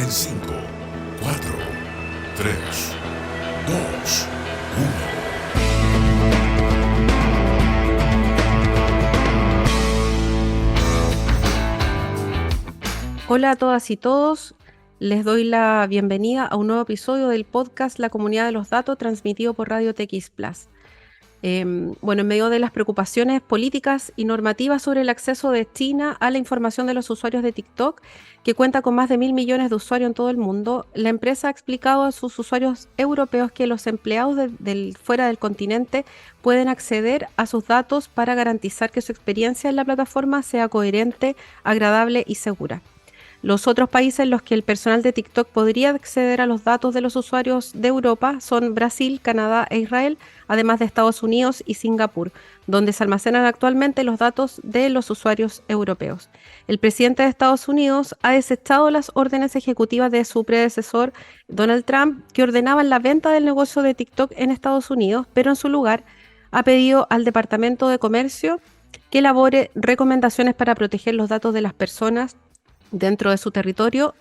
en 5, 4, 3, 2, 1. Hola a todas y todos, les doy la bienvenida a un nuevo episodio del podcast La Comunidad de los Datos, transmitido por Radio TX Plus. En medio de las preocupaciones políticas y normativas sobre el acceso de China a la información de los usuarios de TikTok, que cuenta con más de 1.000 millones de usuarios en todo el mundo, la empresa ha explicado a sus usuarios europeos que los empleados fuera del continente pueden acceder a sus datos para garantizar que su experiencia en la plataforma sea coherente, agradable y segura. Los otros países en los que el personal de TikTok podría acceder a los datos de los usuarios de Europa son Brasil, Canadá e Israel, además de Estados Unidos y Singapur, donde se almacenan actualmente los datos de los usuarios europeos. El presidente de Estados Unidos ha desechado las órdenes ejecutivas de su predecesor, Donald Trump, que ordenaban la venta del negocio de TikTok en Estados Unidos, pero en su lugar ha pedido al Departamento de Comercio que elabore recomendaciones para proteger los datos de las personas dentro de su territorio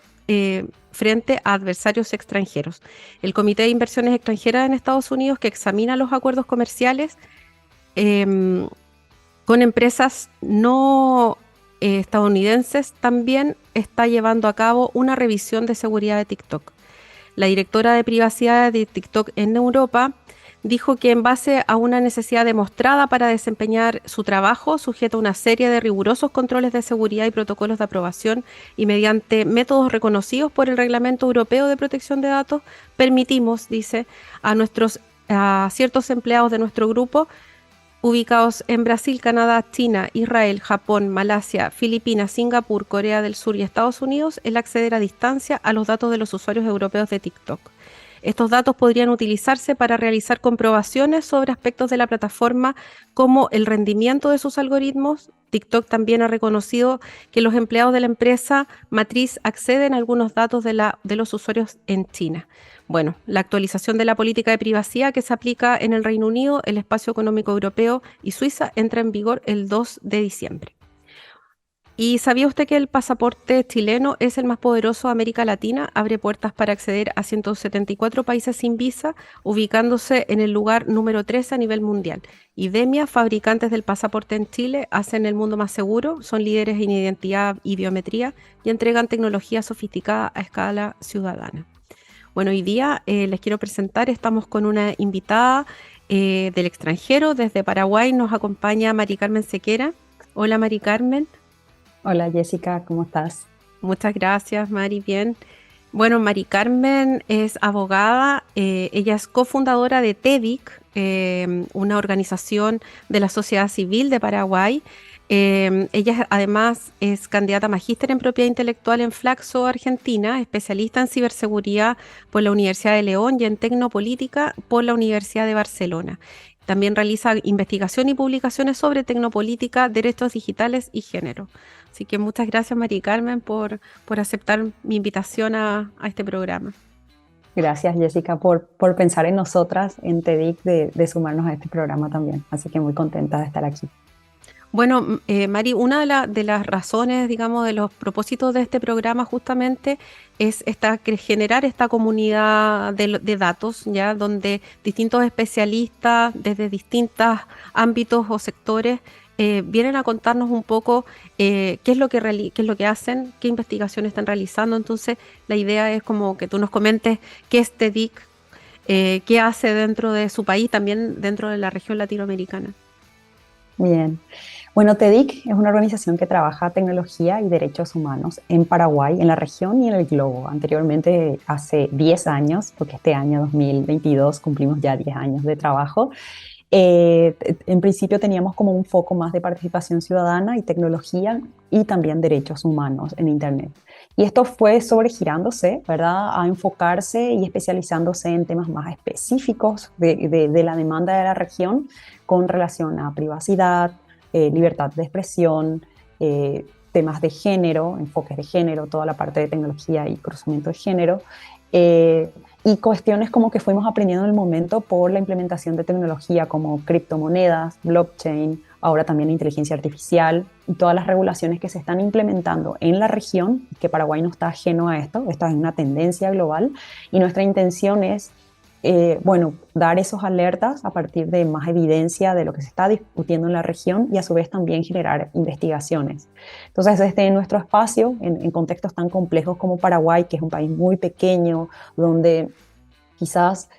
frente a adversarios extranjeros. El Comité de Inversiones Extranjeras en Estados Unidos, que examina los acuerdos comerciales con empresas no estadounidenses, también está llevando a cabo una revisión de seguridad de TikTok. La directora de privacidad de TikTok en Europa dijo que en base a una necesidad demostrada para desempeñar su trabajo, sujeta a una serie de rigurosos controles de seguridad y protocolos de aprobación y mediante métodos reconocidos por el Reglamento Europeo de Protección de Datos, permitimos, dice, a ciertos empleados de nuestro grupo ubicados en Brasil, Canadá, China, Israel, Japón, Malasia, Filipinas, Singapur, Corea del Sur y Estados Unidos el acceder a distancia a los datos de los usuarios europeos de TikTok. Estos datos podrían utilizarse para realizar comprobaciones sobre aspectos de la plataforma como el rendimiento de sus algoritmos. TikTok también ha reconocido que los empleados de la empresa matriz acceden a algunos datos de los usuarios en China. Bueno, la actualización de la política de privacidad que se aplica en el Reino Unido, el Espacio Económico Europeo y Suiza entra en vigor el 2 de diciembre. ¿Y sabía usted que el pasaporte chileno es el más poderoso de América Latina? Abre puertas para acceder a 174 países sin visa, ubicándose en el lugar número 13 a nivel mundial. IDEMIA, fabricantes del pasaporte en Chile, hacen el mundo más seguro, son líderes en identidad y biometría y entregan tecnología sofisticada a escala ciudadana. Bueno, hoy día les quiero presentar, estamos con una invitada del extranjero, desde Paraguay nos acompaña Mari Carmen Sequera. Hola Mari Carmen. Hola Jessica, ¿cómo estás? Muchas gracias, Mari, bien. Bueno, Mari Carmen es abogada, ella es cofundadora de TEDIC, una organización de la sociedad civil de Paraguay. Ella además es candidata a magíster en propiedad intelectual en Flaxo, Argentina, especialista en ciberseguridad por la Universidad de León y en tecnopolítica por la Universidad de Barcelona. También realiza investigación y publicaciones sobre tecnopolítica, derechos digitales y género. Así que muchas gracias, Mari Carmen, por aceptar mi invitación a este programa. Gracias, Jessica, por pensar en nosotras, en TEDIC, de sumarnos a este programa también. Así que muy contenta de estar aquí. Bueno, Mari, una de las razones, digamos, de los propósitos de este programa justamente es generar esta comunidad de datos, ya donde distintos especialistas desde distintos ámbitos o sectores vienen a contarnos un poco qué es lo que hacen, qué investigaciones están realizando. Entonces, la idea es como que tú nos comentes qué es TEDIC, qué hace dentro de su país, también dentro de la región latinoamericana. Bien. Bueno, TEDIC es una organización que trabaja tecnología y derechos humanos en Paraguay, en la región y en el globo. Anteriormente, hace 10 años, porque este año 2022 cumplimos ya 10 años de trabajo. En principio teníamos como un foco más de participación ciudadana y tecnología y también derechos humanos en Internet. Y esto fue sobregirándose, ¿verdad?, a enfocarse y especializándose en temas más específicos de la demanda de la región con relación a privacidad, libertad de expresión, temas de género, enfoques de género, toda la parte de tecnología y cruzamiento de género, y cuestiones como que fuimos aprendiendo en el momento por la implementación de tecnología como criptomonedas, blockchain, ahora también la inteligencia artificial y todas las regulaciones que se están implementando en la región, que Paraguay no está ajeno a esto, esta es una tendencia global y nuestra intención es bueno, dar esos alertas a partir de más evidencia de lo que se está discutiendo en la región y a su vez también generar investigaciones. Entonces, en nuestro espacio, en contextos tan complejos como Paraguay, que es un país muy pequeño, donde quizás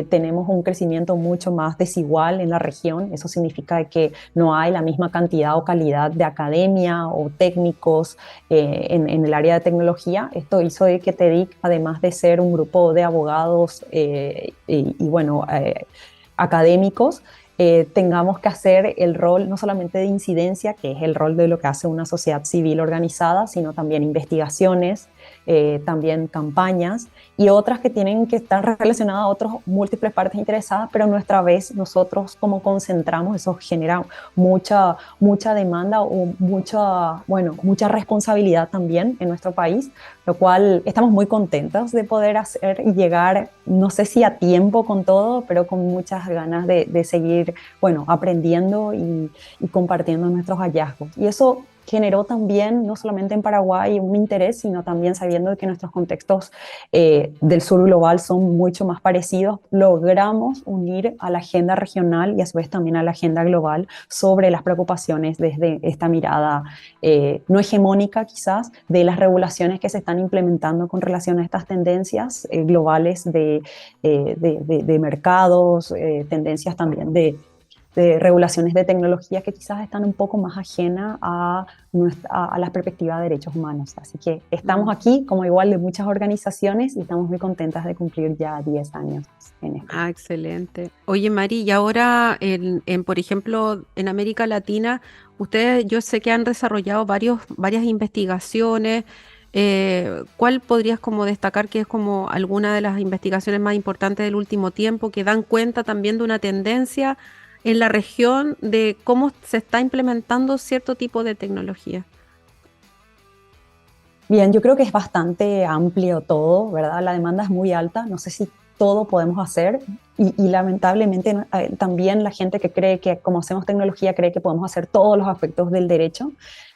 tenemos un crecimiento mucho más desigual en la región. Eso significa que no hay la misma cantidad o calidad de academia o técnicos en el área de tecnología. Esto hizo de que TEDIC, además de ser un grupo de abogados bueno, académicos, tengamos que hacer el rol no solamente de incidencia, que es el rol de lo que hace una sociedad civil organizada, sino también investigaciones, también campañas y otras que tienen que estar relacionadas a otras múltiples partes interesadas, pero nuestra vez nosotros como concentramos, eso genera mucha demanda o mucha responsabilidad también en nuestro país, lo cual estamos muy contentos de poder hacer y llegar, no sé si a tiempo con todo, pero con muchas ganas de seguir, bueno, aprendiendo y compartiendo nuestros hallazgos. Y eso generó también, no solamente en Paraguay, un interés, sino también sabiendo que nuestros contextos del sur global son mucho más parecidos, logramos unir a la agenda regional y a su vez también a la agenda global sobre las preocupaciones desde esta mirada no hegemónica quizás de las regulaciones que se están implementando con relación a estas tendencias globales de mercados, tendencias también de regulaciones de tecnología que quizás están un poco más ajenas a la perspectiva de derechos humanos. Así que estamos aquí, como igual de muchas organizaciones, y estamos muy contentas de cumplir ya 10 años en esto. Ah, excelente. Oye, Mari, y ahora, por ejemplo, en América Latina, ustedes, yo sé que han desarrollado varias investigaciones. ¿Cuál podrías como destacar que es como alguna de las investigaciones más importantes del último tiempo que dan cuenta también de una tendencia en la región de cómo se está implementando cierto tipo de tecnología? Bien, yo creo que es bastante amplio todo, ¿verdad? La demanda es muy alta, no sé si todo podemos hacer y lamentablemente también la gente que cree que como hacemos tecnología cree que podemos hacer todos los aspectos del derecho,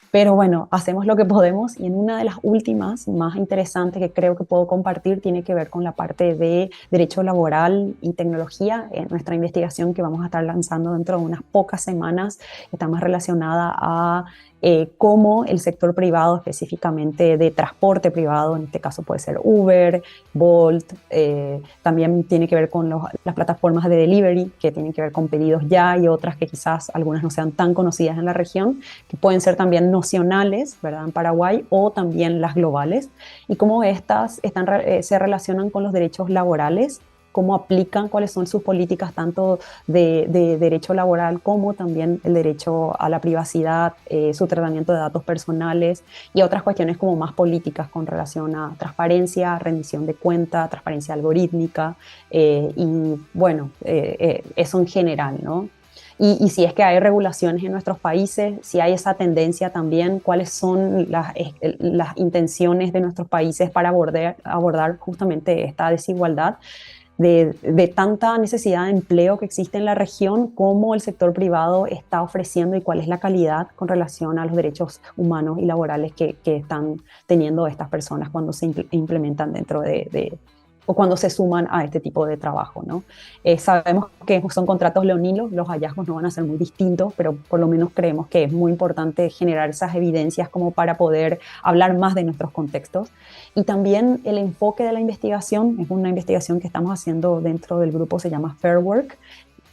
pero bueno, hacemos lo que podemos y en una de las últimas más interesantes que creo que puedo compartir tiene que ver con la parte de derecho laboral y tecnología. Nuestra investigación que vamos a estar lanzando dentro de unas pocas semanas está más relacionada a cómo el sector privado, específicamente de transporte privado, en este caso puede ser Uber, Bolt, también tiene que ver con las plataformas de delivery, que tienen que ver con pedidos ya y otras que quizás algunas no sean tan conocidas en la región, que pueden ser también nacionales, ¿verdad? En Paraguay, o también las globales, y cómo estas se relacionan con los derechos laborales, cómo aplican, cuáles son sus políticas tanto de derecho laboral como también el derecho a la privacidad, su tratamiento de datos personales y otras cuestiones como más políticas con relación a transparencia, rendición de cuenta, transparencia algorítmica y bueno, eso en general, ¿no? Y si es que hay regulaciones en nuestros países, si hay esa tendencia también, cuáles son las intenciones de nuestros países para abordar justamente esta desigualdad de tanta necesidad de empleo que existe en la región, cómo el sector privado está ofreciendo y cuál es la calidad con relación a los derechos humanos y laborales que están teniendo estas personas cuando se implementan dentro o cuando se suman a este tipo de trabajo, ¿no? Sabemos que son contratos leoninos, los hallazgos no van a ser muy distintos, pero por lo menos creemos que es muy importante generar esas evidencias como para poder hablar más de nuestros contextos. Y también el enfoque de la investigación, es una investigación que estamos haciendo dentro del grupo, se llama Fair Work,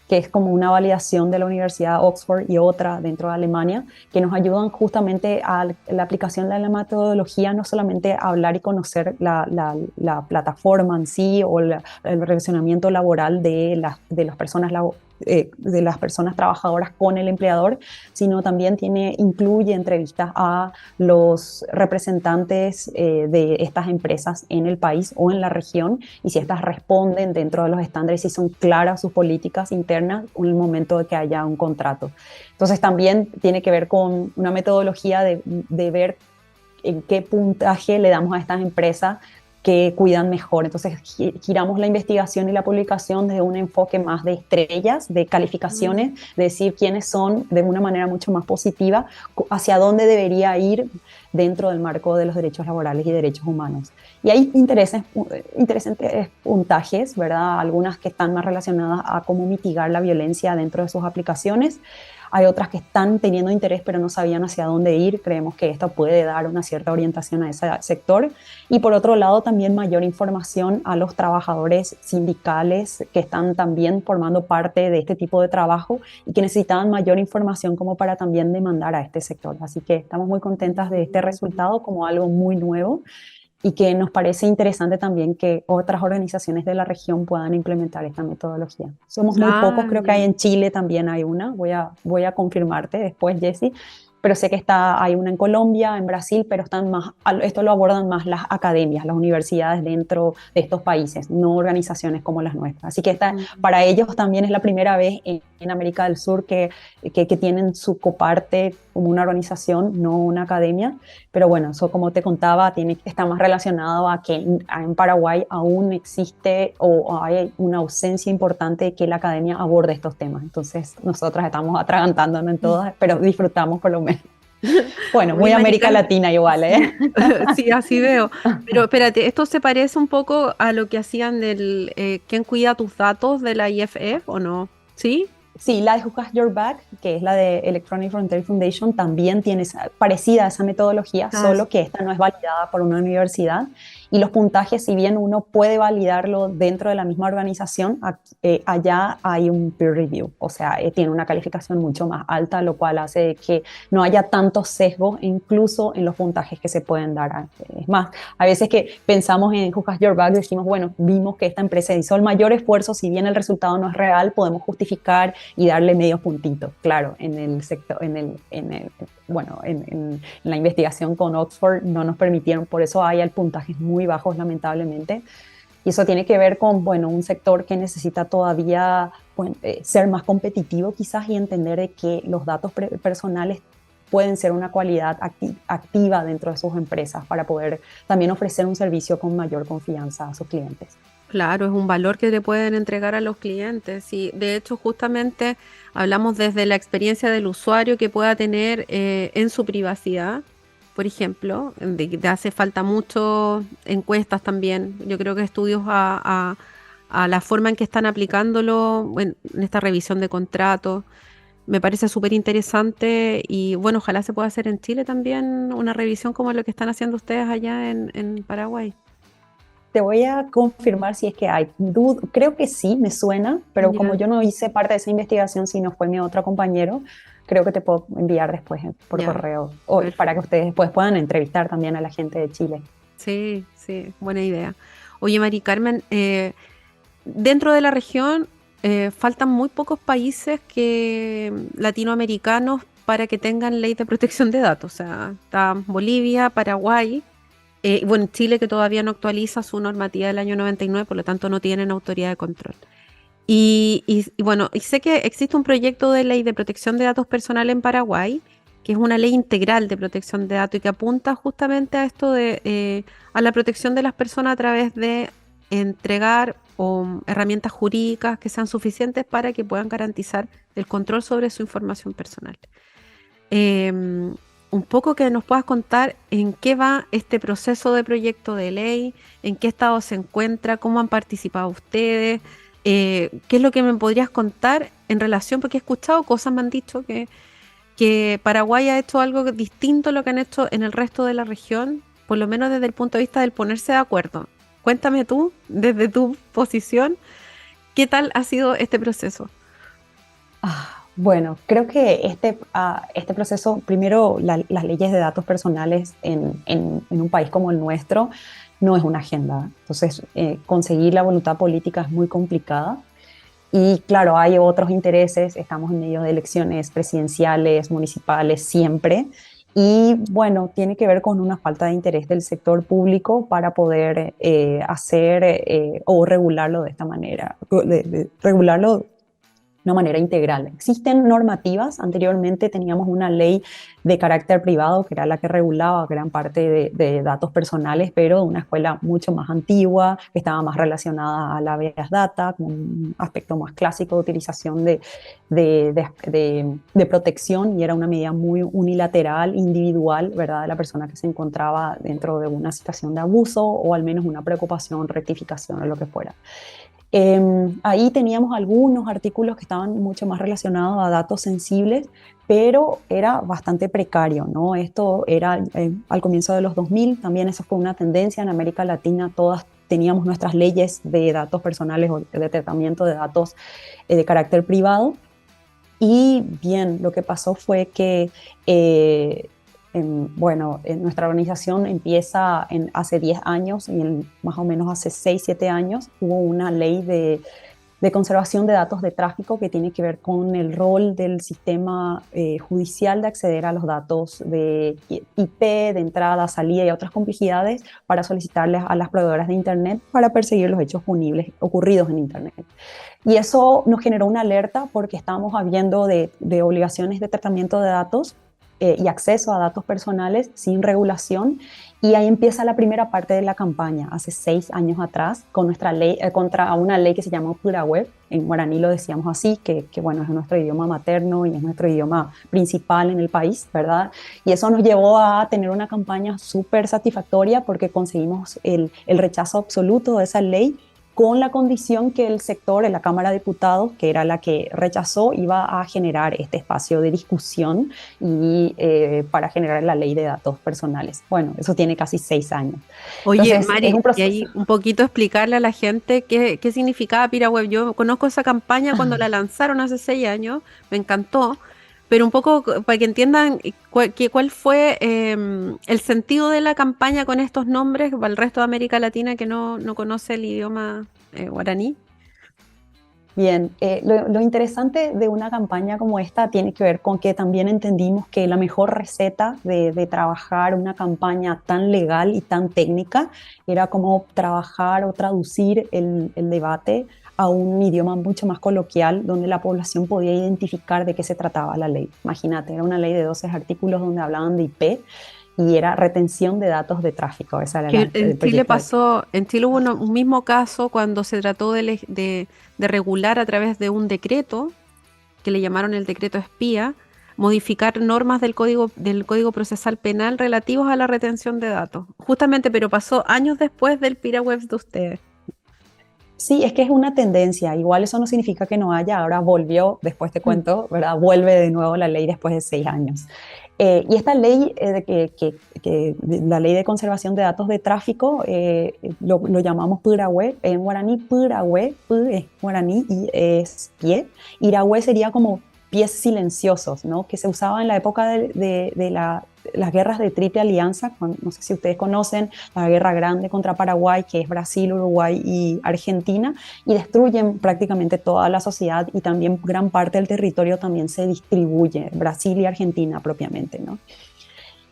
que es como una validación de la Universidad de Oxford y otra dentro de Alemania, que nos ayudan justamente a la aplicación de la metodología, no solamente a hablar y conocer la plataforma en sí o el relacionamiento laboral de las personas de las personas trabajadoras con el empleador, sino también incluye entrevistas a los representantes de estas empresas en el país o en la región y si estas responden dentro de los estándares, si son claras sus políticas internas en el momento de que haya un contrato. Entonces también tiene que ver con una metodología de ver en qué puntaje le damos a estas empresas que cuidan mejor. Entonces giramos la investigación y la publicación desde un enfoque más de estrellas, de calificaciones, de decir quiénes son de una manera mucho más positiva, hacia dónde debería ir dentro del marco de los derechos laborales y derechos humanos. Y hay interesantes puntajes, ¿verdad? Algunas que están más relacionadas a cómo mitigar la violencia dentro de sus aplicaciones. Hay otras que están teniendo interés pero no sabían hacia dónde ir. Creemos que esto puede dar una cierta orientación a ese sector. Y por otro lado, también mayor información a los trabajadores sindicales que están también formando parte de este tipo de trabajo y que necesitaban mayor información como para también demandar a este sector. Así que estamos muy contentas de este resultado como algo muy nuevo y que nos parece interesante también que otras organizaciones de la región puedan implementar esta metodología. Somos muy pocos, creo que hay en Chile también hay una, voy a confirmarte después, Jessie, pero sé que hay una en Colombia, en Brasil, pero esto lo abordan más las academias, las universidades dentro de estos países, no organizaciones como las nuestras. Así que para ellos también es la primera vez en América del Sur que tienen su coparte como una organización, no una academia. Pero bueno, eso como te contaba, está más relacionado a que en Paraguay aún existe o hay una ausencia importante de que la academia aborde estos temas. Entonces nosotras estamos atragantándonos en todas, pero disfrutamos por lo menos. Bueno, muy América Latina igual, ¿eh? Sí, así veo. Pero espérate, esto se parece un poco a lo que hacían del ¿quién cuida tus datos de la IFF o no? ¿Sí? Sí, la de Who Has Your Back, que es la de Electronic Frontier Foundation, también tiene parecida a esa metodología, solo que esta no es validada por una universidad. Y los puntajes, si bien uno puede validarlo dentro de la misma organización, allá hay un peer review, o sea, tiene una calificación mucho más alta, lo cual hace que no haya tantos sesgos, incluso en los puntajes que se pueden dar. Es más, a veces que pensamos en Who Has Your Back, decimos, bueno, vimos que esta empresa hizo el mayor esfuerzo, si bien el resultado no es real, podemos justificar y darle medio puntito. Claro, en el sector, en la investigación con Oxford no nos permitieron, por eso hay puntajes muy bajos lamentablemente, y eso tiene que ver con, bueno, un sector que necesita todavía ser más competitivo quizás y entender de que los datos personales pueden ser una cualidad activa dentro de sus empresas para poder también ofrecer un servicio con mayor confianza a sus clientes. Claro, es un valor que le pueden entregar a los clientes. Y de hecho, justamente hablamos desde la experiencia del usuario que pueda tener en su privacidad. Por ejemplo, de hace falta mucho encuestas también. Yo creo que estudios a la forma en que están aplicándolo en esta revisión de contratos. Me parece súper interesante y bueno, ojalá se pueda hacer en Chile también una revisión como lo que están haciendo ustedes allá en Paraguay. Te voy a confirmar si es que hay. Creo que sí, me suena, pero como yo no hice parte de esa investigación, sino fue mi otro compañero, creo que te puedo enviar después por correo para que ustedes después puedan entrevistar también a la gente de Chile. Sí, sí, buena idea. Oye, Mari Carmen, dentro de la región faltan muy pocos países latinoamericanos para que tengan ley de protección de datos. O sea, está Bolivia, Paraguay. Bueno, Chile que todavía no actualiza su normativa del año 99, por lo tanto no tienen autoridad de control. Y bueno, y sé que existe un proyecto de ley de protección de datos personales en Paraguay, que es una ley integral de protección de datos y que apunta justamente a esto a la protección de las personas a través de entregar herramientas jurídicas que sean suficientes para que puedan garantizar el control sobre su información personal. Un poco que nos puedas contar en qué va este proceso de proyecto de ley, en qué estado se encuentra, cómo han participado ustedes, qué es lo que me podrías contar en relación, porque he escuchado cosas, me han dicho que Paraguay ha hecho algo distinto a lo que han hecho en el resto de la región, por lo menos desde el punto de vista del ponerse de acuerdo. Cuéntame tú, desde tu posición, ¿qué tal ha sido este proceso? Bueno, creo que este proceso, primero, las leyes de datos personales en un país como el nuestro no es una agenda. Entonces, conseguir la voluntad política es muy complicada. Y claro, hay otros intereses, estamos en medio de elecciones presidenciales, municipales, siempre. Y bueno, tiene que ver con una falta de interés del sector público para poder hacer o regularlo de esta manera, regularlo una manera integral. Existen normativas, anteriormente teníamos una ley de carácter privado que era la que regulaba gran parte de datos personales, pero de una escuela mucho más antigua, que estaba más relacionada a la Big Data, con un aspecto más clásico de utilización de protección, y era una medida muy unilateral, individual, ¿verdad?, de la persona que se encontraba dentro de una situación de abuso o al menos una preocupación, rectificación o lo que fuera. Ahí teníamos algunos artículos que estaban mucho más relacionados a datos sensibles, pero era bastante precario, ¿no? Esto era al comienzo de los 2000, también eso fue una tendencia en América Latina, todas teníamos nuestras leyes de datos personales o de tratamiento de datos de carácter privado. Y bien, lo que pasó fue que en nuestra organización empieza hace 10 años y más o menos hace 6, 7 años hubo una ley de conservación de datos de tráfico que tiene que ver con el rol del sistema judicial de acceder a los datos de IP, de entrada, salida y otras complejidades para solicitarles a las proveedoras de Internet para perseguir los hechos punibles ocurridos en Internet. Y eso nos generó una alerta porque estábamos habiendo de obligaciones de tratamiento de datos y acceso a datos personales sin regulación. Y ahí empieza la primera parte de la campaña, hace 6 años atrás, con nuestra ley, contra una ley que se llamó Puraweb, en guaraní lo decíamos así, que bueno, es nuestro idioma materno y es nuestro idioma principal en el país, ¿verdad? Y eso nos llevó a tener una campaña súper satisfactoria porque conseguimos el rechazo absoluto de esa ley, con la condición que el sector, en la Cámara de Diputados, que era la que rechazó, iba a generar este espacio de discusión y para generar la ley de datos personales. Bueno, eso tiene casi 6 años. Oye, Entonces, Mari, es un y proceso. ahí un poquito explicarle a la gente qué significaba Piraweb. Yo conozco esa campaña cuando la lanzaron hace 6 años, me encantó, pero un poco para que entiendan cuál fue el sentido de la campaña con estos nombres para el resto de América Latina que no conoce el idioma guaraní. Bien, lo interesante de una campaña como esta tiene que ver con que también entendimos que la mejor receta de trabajar una campaña tan legal y tan técnica era como trabajar o traducir el debate a un idioma mucho más coloquial, donde la población podía identificar de qué se trataba la ley. Imagínate, era una ley de 12 artículos donde hablaban de IP y era retención de datos de tráfico. Esa era Que en Chile proyecto. en Chile hubo un mismo caso cuando se trató de regular a través de un decreto, que le llamaron el decreto espía, modificar normas del Código Procesal Penal relativos a la retención de datos. Justamente, pero pasó años después del Piraweb de ustedes. Sí, es que es una tendencia. Igual eso no significa que no haya. Ahora volvió, después te Mm. cuento, ¿verdad? Vuelve de nuevo la ley después de 6 años. Y esta ley, la ley de conservación de datos de tráfico, lo llamamos Puraweb. En guaraní, Puraweb, Pu es guaraní y es pie. Iraweb sería como pies silenciosos, ¿no? Que se usaba en la época las guerras de Triple Alianza, no sé si ustedes conocen, la guerra grande contra Paraguay, que es Brasil, Uruguay y Argentina, y destruyen prácticamente toda la sociedad y también gran parte del territorio también se distribuye, Brasil y Argentina propiamente, ¿no?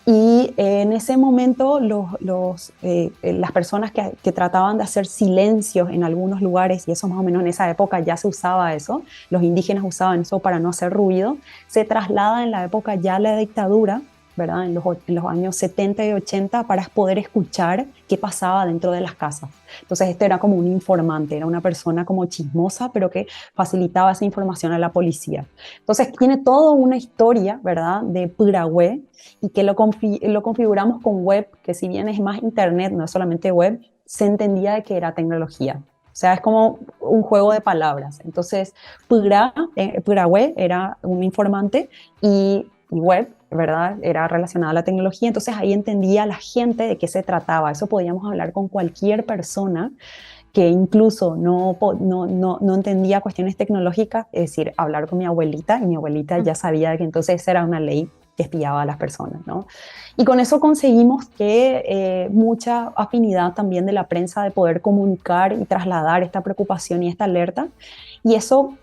Y en ese momento las personas que trataban de hacer silencios en algunos lugares, y eso más o menos en esa época ya se usaba eso, los indígenas usaban eso para no hacer ruido, se traslada en la época ya la dictadura, ¿verdad? En los años 70 y 80 para poder escuchar qué pasaba dentro de las casas. Entonces esto era como un informante, era una persona como chismosa, pero que facilitaba esa información a la policía. Entonces tiene toda una historia, ¿verdad?, de Puraweb, y que lo configuramos con web, que si bien es más internet, no es solamente web, se entendía de que era tecnología. O sea, es como un juego de palabras. Entonces, Puraweb era un informante y web, ¿verdad?, era relacionada a la tecnología. Entonces ahí entendía la gente de qué se trataba. Eso podíamos hablar con cualquier persona que incluso no entendía cuestiones tecnológicas, es decir, hablar con mi abuelita, y mi abuelita ya sabía que entonces esa era una ley que espiaba a las personas, ¿no? Y con eso conseguimos que mucha afinidad también de la prensa de poder comunicar y trasladar esta preocupación y esta alerta, y eso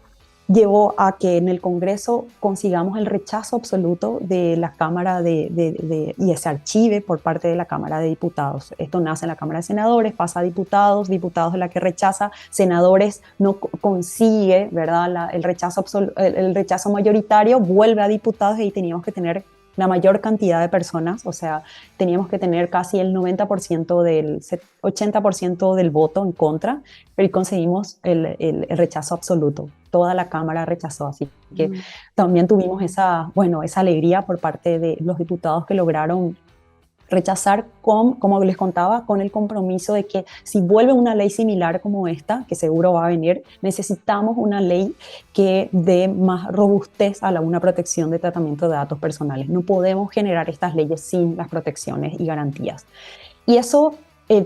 llevó a que en el Congreso consigamos el rechazo absoluto de la Cámara y se archive por parte de la Cámara de Diputados. Esto nace en la Cámara de Senadores, pasa a diputados, diputados de la que rechaza, senadores no consigue, ¿verdad? El rechazo mayoritario, vuelve a diputados y ahí teníamos que tener la mayor cantidad de personas, o sea, teníamos que tener casi el 90% 80% del voto en contra, pero conseguimos el rechazo absoluto. Toda la Cámara rechazó, así que también tuvimos esa alegría por parte de los diputados que lograron rechazar como les contaba, con el compromiso de que si vuelve una ley similar como esta, que seguro va a venir, necesitamos una ley que dé más robustez a una protección de tratamiento de datos personales. No podemos generar estas leyes sin las protecciones y garantías. Y eso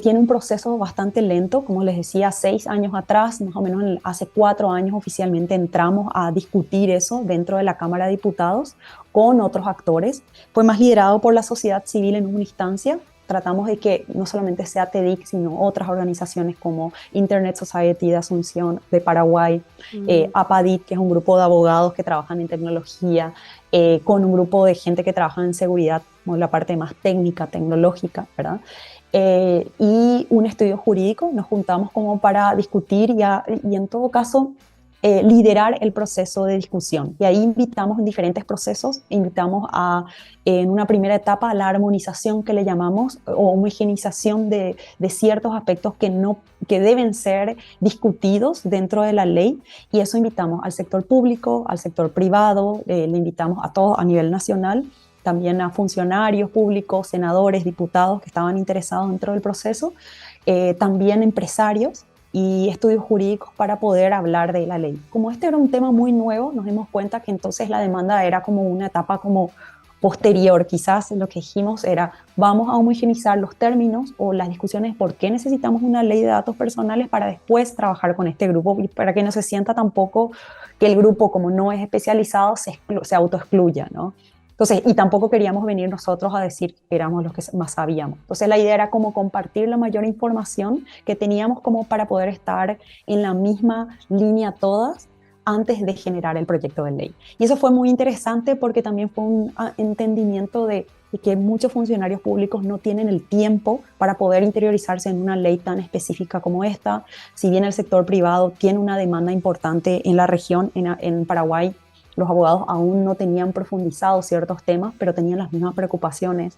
tiene un proceso bastante lento, como les decía, 6 años atrás, más o menos hace 4 años oficialmente entramos a discutir eso dentro de la Cámara de Diputados con otros actores. Fue más liderado por la sociedad civil en una instancia. Tratamos de que no solamente sea TEDIC, sino otras organizaciones como Internet Society de Asunción, de Paraguay, APADIT, que es un grupo de abogados que trabajan en tecnología, con un grupo de gente que trabaja en seguridad, como la parte más técnica, tecnológica, ¿verdad? Y un estudio jurídico, nos juntamos como para discutir y en todo caso liderar el proceso de discusión. Y ahí invitamos en diferentes procesos, invitamos en una primera etapa a la armonización que le llamamos, o homogenización de ciertos aspectos que deben ser discutidos dentro de la ley, y eso invitamos al sector público, al sector privado, le invitamos a todos a nivel nacional, también a funcionarios públicos, senadores, diputados que estaban interesados dentro del proceso, también empresarios y estudios jurídicos para poder hablar de la ley. Como este era un tema muy nuevo, nos dimos cuenta que entonces la demanda era como una etapa como posterior. Quizás lo que dijimos era, vamos a homogeneizar los términos o las discusiones por qué necesitamos una ley de datos personales para después trabajar con este grupo y para que no se sienta tampoco que el grupo, como no es especializado, se autoexcluya, ¿no? Entonces, y tampoco queríamos venir nosotros a decir que éramos los que más sabíamos. Entonces, la idea era como compartir la mayor información que teníamos como para poder estar en la misma línea todas antes de generar el proyecto de ley. Y eso fue muy interesante porque también fue un entendimiento de que muchos funcionarios públicos no tienen el tiempo para poder interiorizarse en una ley tan específica como esta. Si bien el sector privado tiene una demanda importante en la región, en Paraguay, los abogados aún no tenían profundizado ciertos temas, pero tenían las mismas preocupaciones.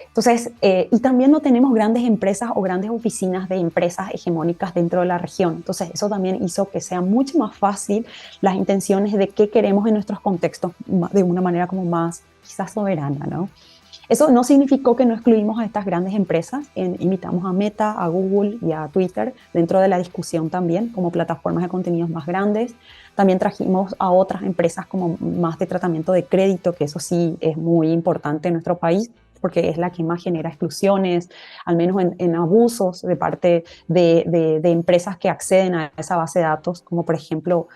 Entonces, y también no tenemos grandes empresas o grandes oficinas de empresas hegemónicas dentro de la región. Entonces, eso también hizo que sea mucho más fácil las intenciones de qué queremos en nuestros contextos de una manera como más quizás soberana, ¿no? Eso no significó que no excluimos a estas grandes empresas. Invitamos a Meta, a Google y a Twitter dentro de la discusión también como plataformas de contenidos más grandes. También trajimos a otras empresas como más de tratamiento de crédito, que eso sí es muy importante en nuestro país, porque es la que más genera exclusiones, al menos en abusos de parte de empresas que acceden a esa base de datos, como por ejemplo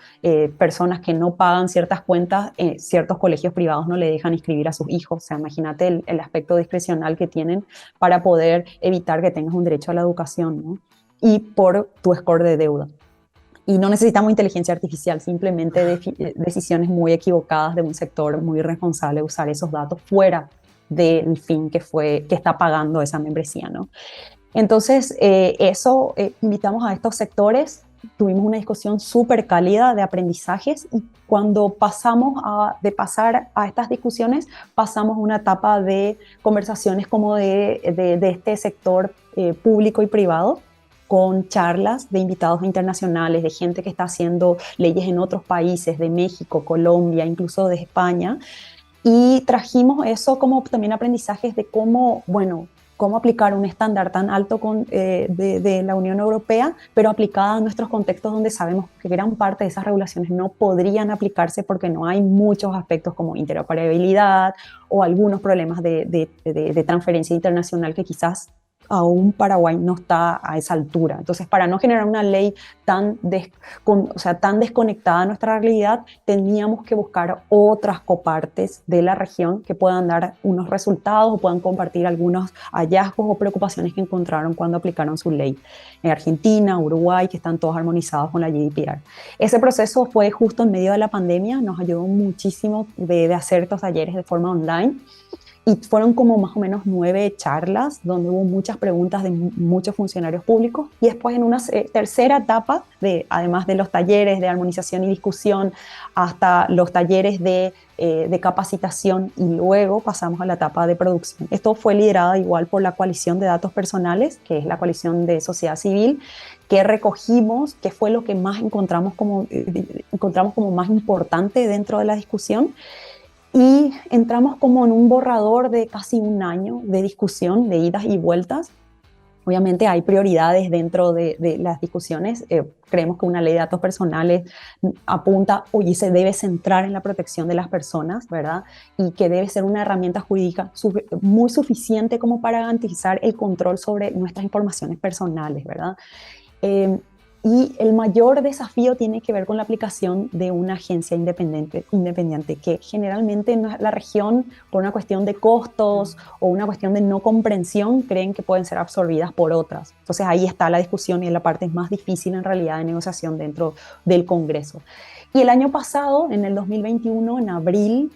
personas que no pagan ciertas cuentas, ciertos colegios privados no le dejan inscribir a sus hijos. O sea, imagínate el aspecto discrecional que tienen para poder evitar que tengas un derecho a la educación, ¿no? Y por tu score de deuda. Y no necesitamos inteligencia artificial, simplemente decisiones muy equivocadas de un sector muy irresponsable de usar esos datos fuera del fin que está pagando esa membresía, ¿no? Entonces, invitamos a estos sectores, tuvimos una discusión súper cálida de aprendizajes y cuando de pasar a estas discusiones, pasamos a una etapa de conversaciones como de este sector público y privado, con charlas de invitados internacionales, de gente que está haciendo leyes en otros países, de México, Colombia, incluso de España, y trajimos eso como también aprendizajes de cómo aplicar un estándar tan alto de la Unión Europea, pero aplicada a nuestros contextos donde sabemos que gran parte de esas regulaciones no podrían aplicarse porque no hay muchos aspectos como interoperabilidad o algunos problemas de transferencia internacional que quizás aún Paraguay no está a esa altura. Entonces, para no generar una ley tan desconectada de nuestra realidad, teníamos que buscar otras copartes de la región que puedan dar unos resultados o puedan compartir algunos hallazgos o preocupaciones que encontraron cuando aplicaron su ley. En Argentina, Uruguay, que están todos armonizados con la GDPR. Ese proceso fue justo en medio de la pandemia, nos ayudó muchísimo de hacer estos talleres de forma online. Y fueron como más o menos 9 charlas donde hubo muchas preguntas de muchos funcionarios públicos. Y después en una tercera etapa, además de los talleres de armonización y discusión, hasta los talleres de capacitación, y luego pasamos a la etapa de producción. Esto fue liderado igual por la Coalición de Datos Personales, que es la coalición de sociedad civil, que recogimos, que fue lo que más encontramos como más importante dentro de la discusión. Y entramos como en un borrador de casi un año de discusión, de idas y vueltas. Obviamente hay prioridades dentro de las discusiones. Creemos que una ley de datos personales apunta y se debe centrar en la protección de las personas, ¿verdad? Y que debe ser una herramienta jurídica muy suficiente como para garantizar el control sobre nuestras informaciones personales, ¿verdad? Y el mayor desafío tiene que ver con la aplicación de una agencia independiente que generalmente en la región, por una cuestión de costos o una cuestión de no comprensión, creen que pueden ser absorbidas por otras. Entonces ahí está la discusión y es la parte más difícil en realidad de negociación dentro del Congreso. Y el año pasado, en el 2021, en abril,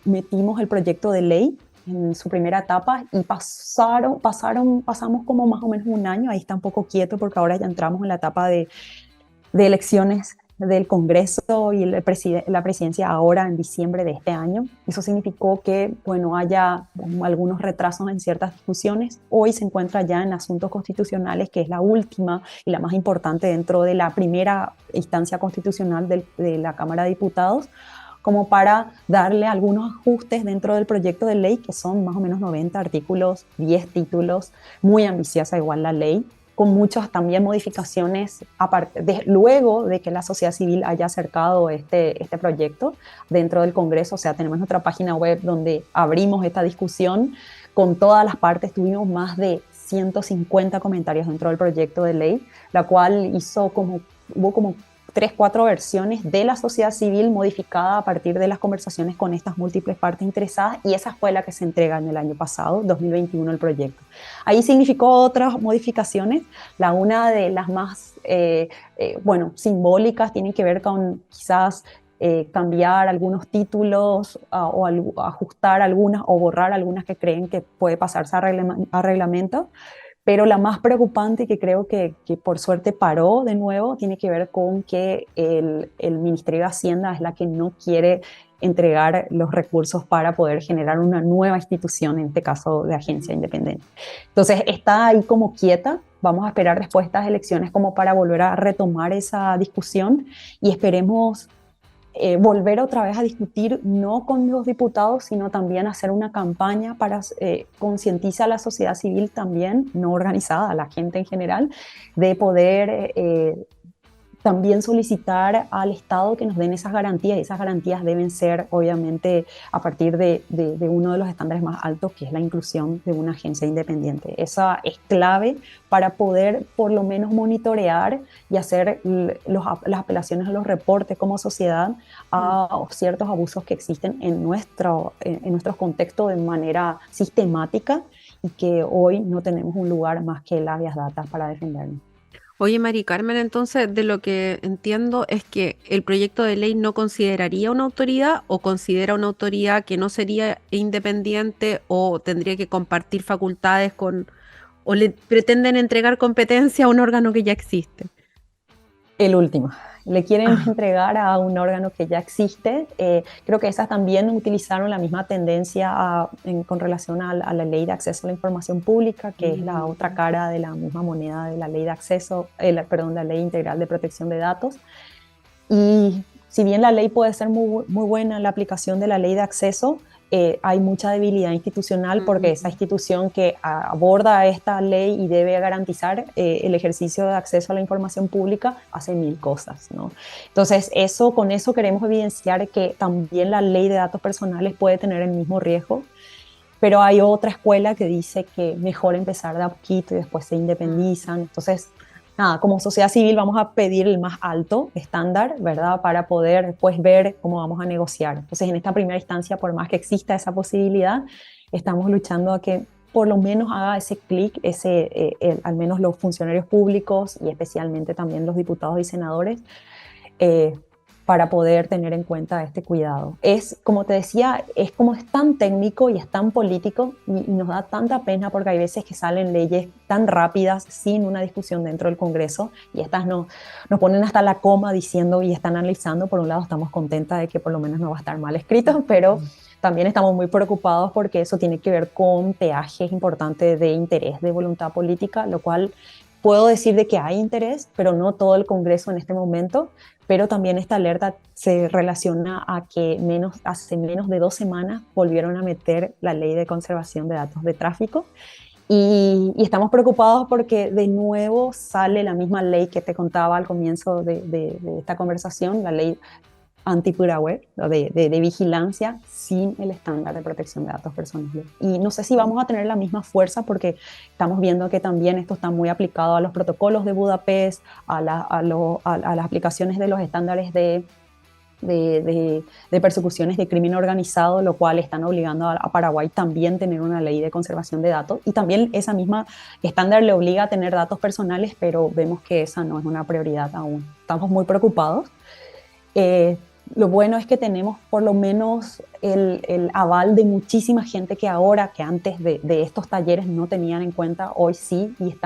metimos el proyecto de ley en su primera etapa y pasamos como más o menos un año. Ahí está un poco quieto porque ahora ya entramos en la etapa de elecciones del Congreso y la presidencia ahora en diciembre de este año. Eso significó que, bueno, haya algunos retrasos en ciertas discusiones. Hoy se encuentra ya en asuntos constitucionales, que es la última y la más importante dentro de la primera instancia constitucional de la Cámara de Diputados, como para darle algunos ajustes dentro del proyecto de ley, que son más o menos 90 artículos, 10 títulos, muy ambiciosa igual la ley, con muchas también modificaciones luego de que la sociedad civil haya acercado este proyecto dentro del Congreso. O sea, tenemos nuestra página web donde abrimos esta discusión con todas las partes. Tuvimos más de 150 comentarios dentro del proyecto de ley, la cual hubo como 3-4 versiones de la sociedad civil modificada a partir de las conversaciones con estas múltiples partes interesadas, y esa fue la que se entrega en el año pasado, 2021, el proyecto. Ahí significó otras modificaciones. Una de las más simbólicas tiene que ver con quizás cambiar algunos títulos o ajustar algunas o borrar algunas que creen que puede pasarse a reglamento. Pero la más preocupante, que creo que por suerte paró de nuevo, tiene que ver con que el Ministerio de Hacienda es la que no quiere entregar los recursos para poder generar una nueva institución, en este caso de agencia independiente. Entonces está ahí como quieta. Vamos a esperar después de estas elecciones como para volver a retomar esa discusión, y esperemos volver otra vez a discutir, no con los diputados, sino también hacer una campaña para concientizar a la sociedad civil también, no organizada, a la gente en general, de poder también solicitar al Estado que nos den esas garantías, y esas garantías deben ser obviamente a partir de uno de los estándares más altos, que es la inclusión de una agencia independiente. Esa es clave para poder por lo menos monitorear y hacer las apelaciones a los reportes como sociedad a ciertos abusos que existen en nuestros contextos de manera sistemática, y que hoy no tenemos un lugar más que el habeas data para defendernos. Oye, Mari Carmen, entonces de lo que entiendo es que el proyecto de ley no consideraría una autoridad, o considera una autoridad que no sería independiente o tendría que compartir facultades o le pretenden entregar competencia a un órgano que ya existe. El último. Le quieren entregar a un órgano que ya existe. Creo que esas también utilizaron la misma tendencia con relación a la ley de acceso a la información pública, que es la otra cara de la misma moneda de la ley de acceso, la ley integral de protección de datos. Y si bien la ley puede ser muy, muy buena en la aplicación de la ley de acceso, hay mucha debilidad institucional, porque esa institución que aborda esta ley y debe garantizar el ejercicio de acceso a la información pública hace mil cosas, ¿no? Entonces, con eso queremos evidenciar que también la ley de datos personales puede tener el mismo riesgo. pero hay otra escuela que dice que mejor empezar de a poquito y después se independizan. Entonces, nada, como sociedad civil vamos a pedir el más alto estándar, ¿verdad? Para poder después ver cómo vamos a negociar. Entonces, en esta primera instancia, por más que exista esa posibilidad, estamos luchando a que por lo menos haga ese clic, al menos los funcionarios públicos y especialmente también los diputados y senadores, eh, para poder tener en cuenta este cuidado. Es, como te decía, es tan técnico y es tan político y nos da tanta pena porque hay veces que salen leyes tan rápidas sin una discusión dentro del Congreso y estas nos ponen hasta la coma diciendo y están analizando. Por un lado estamos contentas de que por lo menos no va a estar mal escrito, pero también estamos muy preocupados porque eso tiene que ver con peajes importantes de interés de voluntad política, lo cual puedo decir de que hay interés, pero no todo el Congreso en este momento. Pero también esta alerta se relaciona a que hace menos de 2 semanas volvieron a meter la ley de conservación de datos de tráfico y estamos preocupados porque de nuevo sale la misma ley que te contaba al comienzo de esta conversación, la ley anti-puraware, de vigilancia sin el estándar de protección de datos personales. Y no sé si vamos a tener la misma fuerza porque estamos viendo que también esto está muy aplicado a los protocolos de Budapest, a las aplicaciones de los estándares de persecuciones de crimen organizado, lo cual están obligando a Paraguay también a tener una ley de conservación de datos. Y también esa misma estándar le obliga a tener datos personales, pero vemos que esa no es una prioridad aún. Estamos muy preocupados. Lo bueno es que tenemos por lo menos el aval de muchísima gente que ahora, que antes de estos talleres no tenían en cuenta, hoy sí, y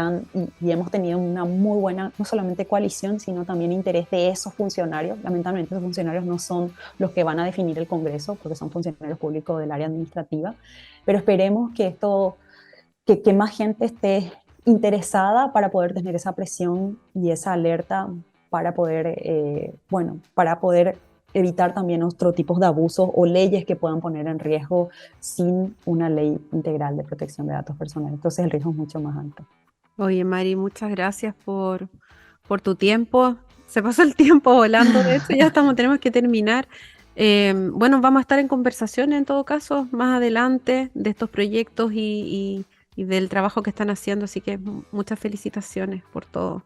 hemos tenido una muy buena, no solamente coalición, sino también interés de esos funcionarios. Lamentablemente esos funcionarios no son los que van a definir el Congreso, porque son funcionarios públicos del área administrativa, pero esperemos que que más gente esté interesada para poder tener esa presión y esa alerta para poder, para poder evitar también otros tipos de abusos o leyes que puedan poner en riesgo sin una ley integral de protección de datos personales. Entonces el riesgo es mucho más alto. Oye, Mari, muchas gracias por tu tiempo. Se pasó el tiempo volando, de hecho, ya tenemos que terminar. Bueno, vamos a estar en conversación en todo caso más adelante de estos proyectos y del trabajo que están haciendo, así que muchas felicitaciones por todo.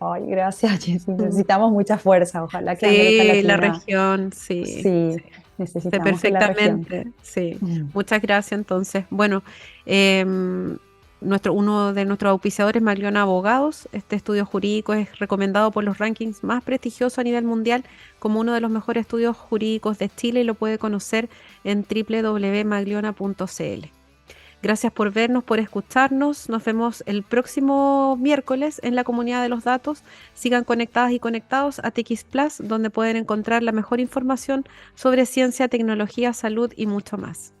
Ay, gracias, Jessy. Necesitamos mucha fuerza. Ojalá que Sí, América la Latina... región, sí. Sí, Sé necesitamos que la región... perfectamente, sí. Muchas gracias, entonces. Bueno, uno de nuestros auspiciadores, Magliona Abogados. Este estudio jurídico es recomendado por los rankings más prestigiosos a nivel mundial como uno de los mejores estudios jurídicos de Chile y lo puede conocer en www.magliona.cl. Gracias por vernos, por escucharnos. Nos vemos el próximo miércoles en la Comunidad de los Datos. Sigan conectadas y conectados a TX Plus, donde pueden encontrar la mejor información sobre ciencia, tecnología, salud y mucho más.